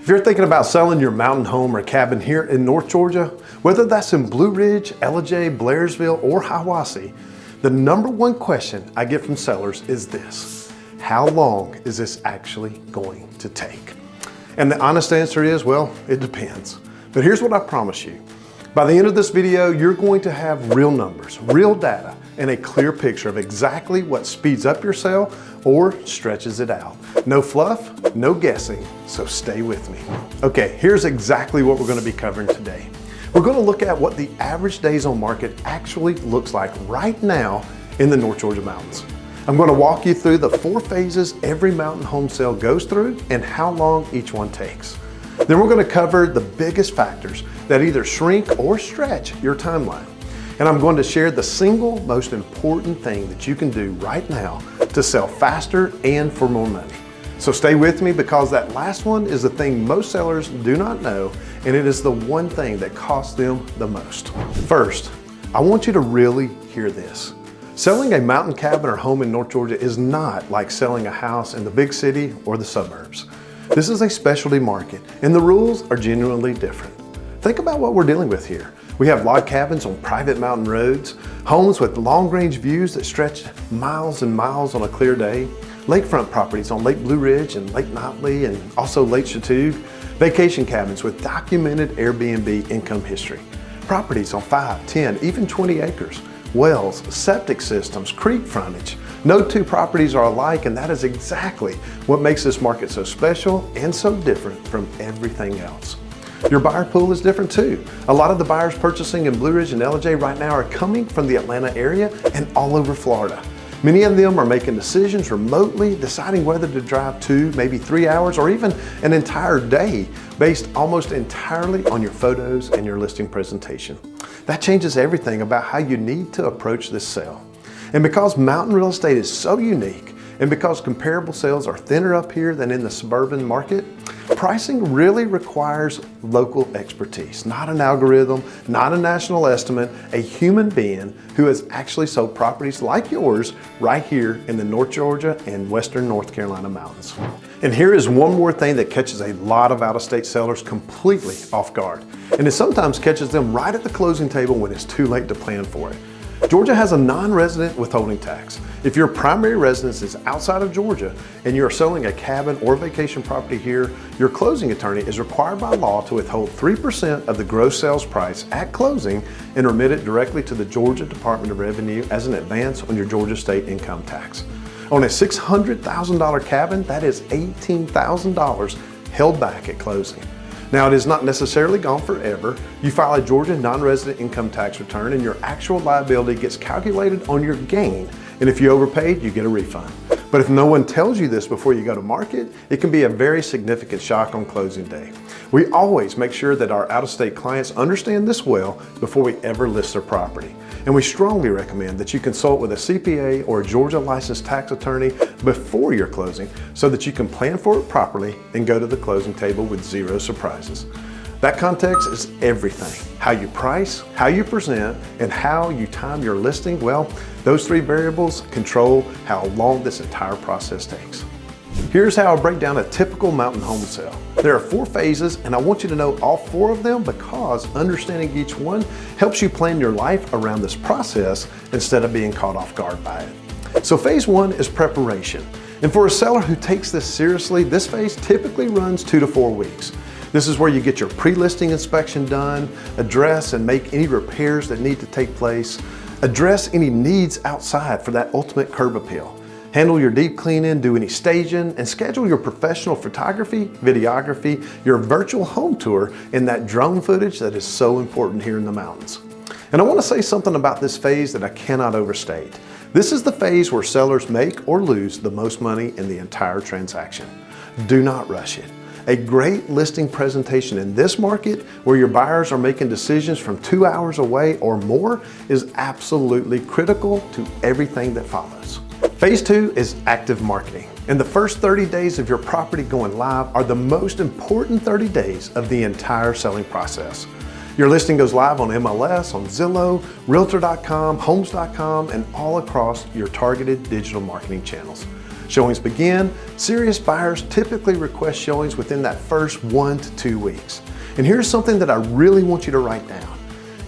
If you're thinking about selling your mountain home or cabin here in North Georgia, whether that's in Blue Ridge, Ellijay, Blairsville, or Hiwassee, the number one question I get from sellers is this: how long is this actually going to take? And the honest answer is, well, it depends. But here's what I promise you. By the end of this video, you're going to have real numbers, real data, and a clear picture of exactly what speeds up your sale or stretches it out. No fluff, no guessing, so stay with me. Okay, here's exactly what we're going to be covering today. We're going to look at what the average days on market actually looks like right now in the North Georgia mountains. I'm going to walk you through the 4 phases every mountain home sale goes through and how long each one takes. Then we're going to cover the biggest factors that either shrink or stretch your timeline. And I'm going to share the single most important thing that you can do right now to sell faster and for more money. So stay with me, because that last one is the thing most sellers do not know, and it is the one thing that costs them the most. First, I want you to really hear this. Selling a mountain cabin or home in North Georgia is not like selling a house in the big city or the suburbs. This is a specialty market, and the rules are genuinely different. Think about what we're dealing with here. We have log cabins on private mountain roads, homes with long-range views that stretch miles and miles on a clear day, lakefront properties on Lake Blue Ridge and Lake Notley and also Lake Chattooga, vacation cabins with documented Airbnb income history, properties on 5, 10, even 20 acres, wells, septic systems, creek frontage. No two properties are alike, and that is exactly what makes this market so special and so different from everything else. Your buyer pool is different too. A lot of the buyers purchasing in Blue Ridge and Ellijay right now are coming from the Atlanta area and all over Florida. Many of them are making decisions remotely, deciding whether to drive 2, maybe 3 hours, or even an entire day based almost entirely on your photos and your listing presentation. That changes everything about how you need to approach this sale. And because mountain real estate is so unique, and because comparable sales are thinner up here than in the suburban market, pricing really requires local expertise, not an algorithm, not a national estimate, a human being who has actually sold properties like yours right here in the North Georgia and Western North Carolina mountains. And here is one more thing that catches a lot of out-of-state sellers completely off guard, and it sometimes catches them right at the closing table when it's too late to plan for it. Georgia has a non-resident withholding tax. If your primary residence is outside of Georgia and you're selling a cabin or vacation property here, your closing attorney is required by law to withhold 3% of the gross sales price at closing and remit it directly to the Georgia Department of Revenue as an advance on your Georgia state income tax. On a $600,000 cabin, that is $18,000 held back at closing. Now, it is not necessarily gone forever. You file a Georgia non-resident income tax return and your actual liability gets calculated on your gain. And if you overpaid, you get a refund. But if no one tells you this before you go to market, it can be a very significant shock on closing day. We always make sure that our out-of-state clients understand this well before we ever list their property. And we strongly recommend that you consult with a CPA or a Georgia licensed tax attorney before your closing so that you can plan for it properly and go to the closing table with zero surprises. That context is everything. How you price, how you present, and how you time your listing, well, those 3 variables control how long this entire process takes. Here's how I break down a typical mountain home sale. There are 4 phases, and I want you to know all 4 of them because understanding each one helps you plan your life around this process instead of being caught off guard by it. So phase 1 is preparation. And for a seller who takes this seriously, this phase typically runs 2 to 4 weeks. This is where you get your pre-listing inspection done, address and make any repairs that need to take place, address any needs outside for that ultimate curb appeal, handle your deep cleaning, do any staging, and schedule your professional photography, videography, your virtual home tour, and that drone footage that is so important here in the mountains. And I want to say something about this phase that I cannot overstate. This is the phase where sellers make or lose the most money in the entire transaction. Do not rush it. A great listing presentation in this market, where your buyers are making decisions from 2 hours away or more, is absolutely critical to everything that follows. Phase 2 is active marketing. And the first 30 days of your property going live are the most important 30 days of the entire selling process. Your listing goes live on MLS, on Zillow, Realtor.com, Homes.com, and all across your targeted digital marketing channels. Showings begin. Serious buyers typically request showings within that first 1 to 2 weeks. And here's something that I really want you to write down.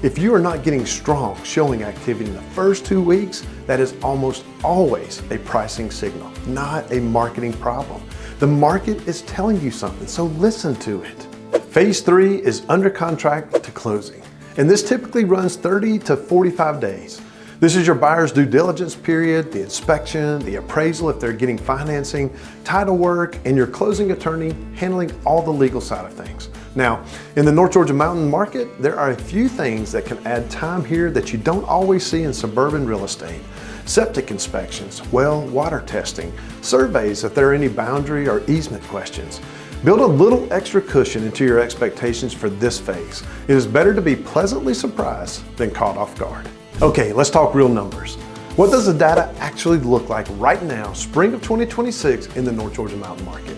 If you are not getting strong showing activity in the first 2 weeks, that is almost always a pricing signal, not a marketing problem. The market is telling you something, so listen to it. Phase 3 is under contract to closing, and this typically runs 30 to 45 days. This is your buyer's due diligence period, the inspection, the appraisal if they're getting financing, title work, and your closing attorney handling all the legal side of things. Now, in the North Georgia Mountain market, there are a few things that can add time here that you don't always see in suburban real estate. Septic inspections, well, water testing, surveys if there are any boundary or easement questions. Build a little extra cushion into your expectations for this phase. It is better to be pleasantly surprised than caught off guard. Okay, let's talk real numbers. What does the data actually look like right now, spring of 2026 in the North Georgia Mountain market?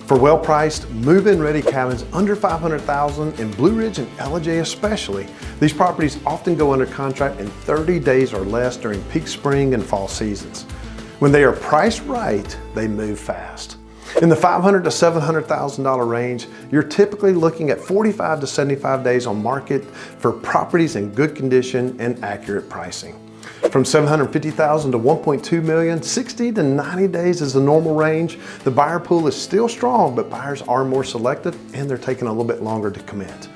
For well-priced, move-in ready cabins under $500,000 in Blue Ridge and Ellijay especially, these properties often go under contract in 30 days or less during peak spring and fall seasons. When they are priced right, they move fast. In the $500,000 to $700,000 range, you're typically looking at 45 to 75 days on market for properties in good condition and accurate pricing. From $750,000 to $1.2 million, 60 to 90 days is the normal range. The buyer pool is still strong, but buyers are more selective and they're taking a little bit longer to commit.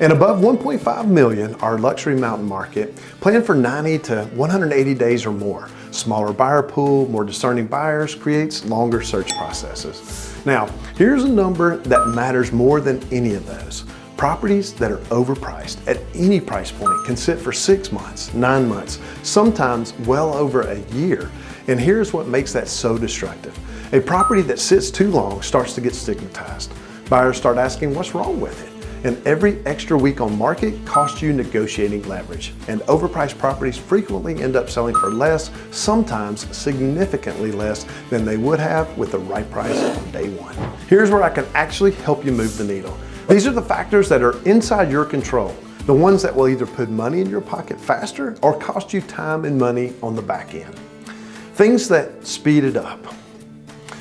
And above $1.5 million, our luxury mountain market, plan for 90 to 180 days or more. Smaller buyer pool, more discerning buyers creates longer search processes. Now, here's a number that matters more than any of those. Properties that are overpriced at any price point can sit for 6 months, 9 months, sometimes well over a year. And here's what makes that so destructive. A property that sits too long starts to get stigmatized. Buyers start asking what's wrong with it. And every extra week on market costs you negotiating leverage. And overpriced properties frequently end up selling for less, sometimes significantly less than they would have with the right price on day one. Here's where I can actually help you move the needle. These are the factors that are inside your control, the ones that will either put money in your pocket faster or cost you time and money on the back end. Things that speed it up.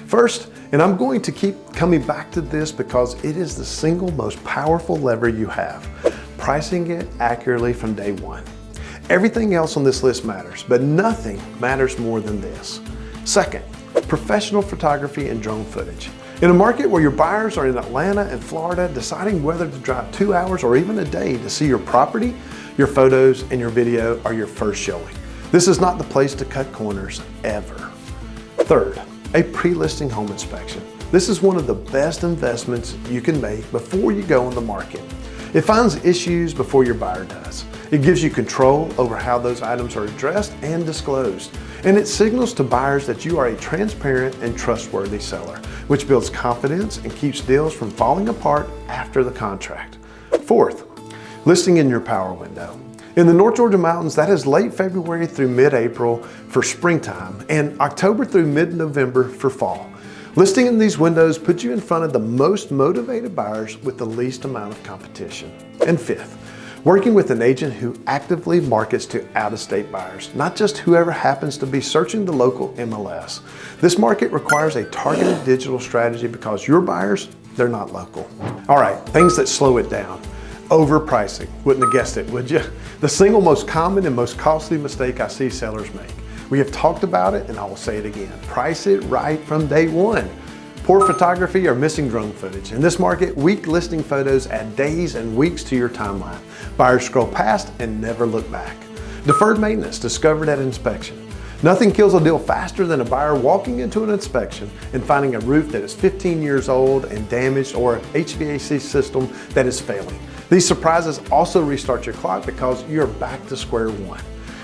First, and I'm going to keep coming back to this because it is the single most powerful lever you have, pricing it accurately from day one. Everything else on this list matters, but nothing matters more than this. Second, professional photography and drone footage. In a market where your buyers are in Atlanta and Florida deciding whether to drive 2 hours or even a day to see your property, your photos and your video are your first showing. This is not the place to cut corners ever. Third, a pre-listing home inspection. This is one of the best investments you can make before you go on the market. It finds issues before your buyer does. It gives you control over how those items are addressed and disclosed. And it signals to buyers that you are a transparent and trustworthy seller, which builds confidence and keeps deals from falling apart after the contract. Fourth, listing in your power window. In the North Georgia Mountains, that is late February through mid-April for springtime and October through mid-November for fall. Listing in these windows puts you in front of the most motivated buyers with the least amount of competition. And fifth, working with an agent who actively markets to out-of-state buyers, not just whoever happens to be searching the local MLS. This market requires a targeted digital strategy because your buyers, they're not local. All right, things that slow it down. Overpricing. Wouldn't have guessed it, would you? The single most common and most costly mistake I see sellers make. We have talked about it and I will say it again. Price it right from day one. Poor photography or missing drone footage. In this market, weak listing photos add days and weeks to your timeline. Buyers scroll past and never look back. Deferred maintenance discovered at inspection. Nothing kills a deal faster than a buyer walking into an inspection and finding a roof that is 15 years old and damaged or an HVAC system that is failing. These surprises also restart your clock because you're back to square one.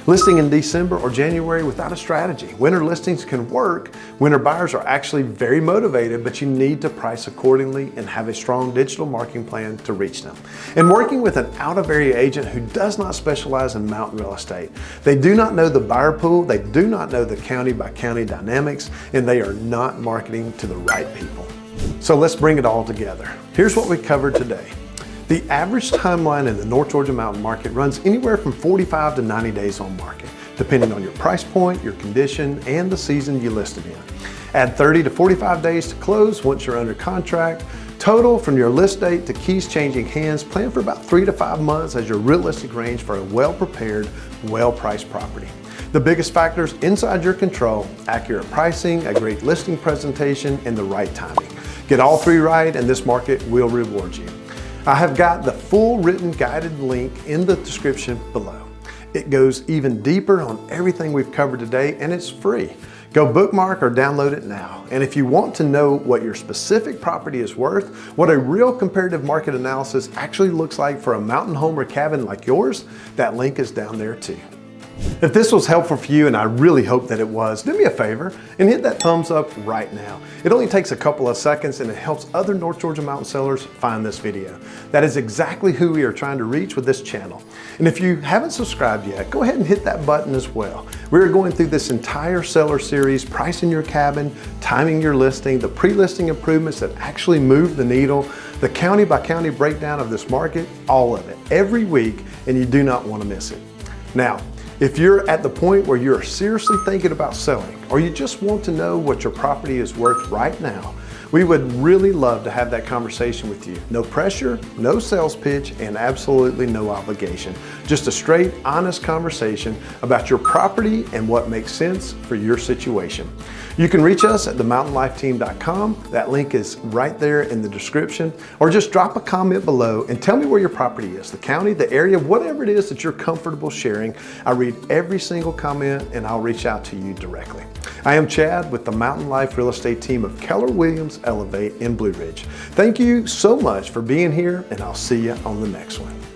Listing in December or January without a strategy. Winter listings can work. Winter buyers are actually very motivated, but you need to price accordingly and have a strong digital marketing plan to reach them. And working with an out-of-area agent who does not specialize in mountain real estate. They do not know the buyer pool, they do not know the county by county dynamics, and they are not marketing to the right people. So let's bring it all together. Here's what we covered today. The average timeline in the North Georgia Mountain market runs anywhere from 45 to 90 days on market. depending on your price point, your condition, and the season you listed in. Add 30 to 45 days to close once you're under contract. Total from your list date to keys changing hands, plan for about 3 to 5 months as your realistic range for a well-prepared, well-priced property. The biggest factors inside your control: accurate pricing, a great listing presentation, and the right timing. Get all three right and this market will reward you. I have got the full written guided link in the description below. It goes even deeper on everything we've covered today, and it's free. Go bookmark or download it now. And if you want to know what your specific property is worth, what a real comparative market analysis actually looks like for a mountain home or cabin like yours, that link is down there too. If this was helpful for you, and I really hope that it was, do me a favor and hit that thumbs up right now. It only takes a couple of seconds and it helps other North Georgia mountain sellers find this video. That is exactly who we are trying to reach with this channel. And if you haven't subscribed yet, go ahead and hit that button as well. We're going through this entire seller series, pricing your cabin, timing your listing, the pre-listing improvements that actually move the needle, the county by county breakdown of this market, all of it, every week, and you do not want to miss it. Now, if you're at the point where you're seriously thinking about selling, or you just want to know what your property is worth right now, we would really love to have that conversation with you. No pressure, no sales pitch, and absolutely no obligation. Just a straight, honest conversation about your property and what makes sense for your situation. You can reach us at themountainlifeteam.com. That link is right there in the description. Or just drop a comment below and tell me where your property is, the county, the area, whatever it is that you're comfortable sharing. I read every single comment and I'll reach out to you directly. I am Chad with the Mountain Life Real Estate team of Keller Williams Elevate in Blue Ridge. Thank you so much for being here, and I'll see you on the next one.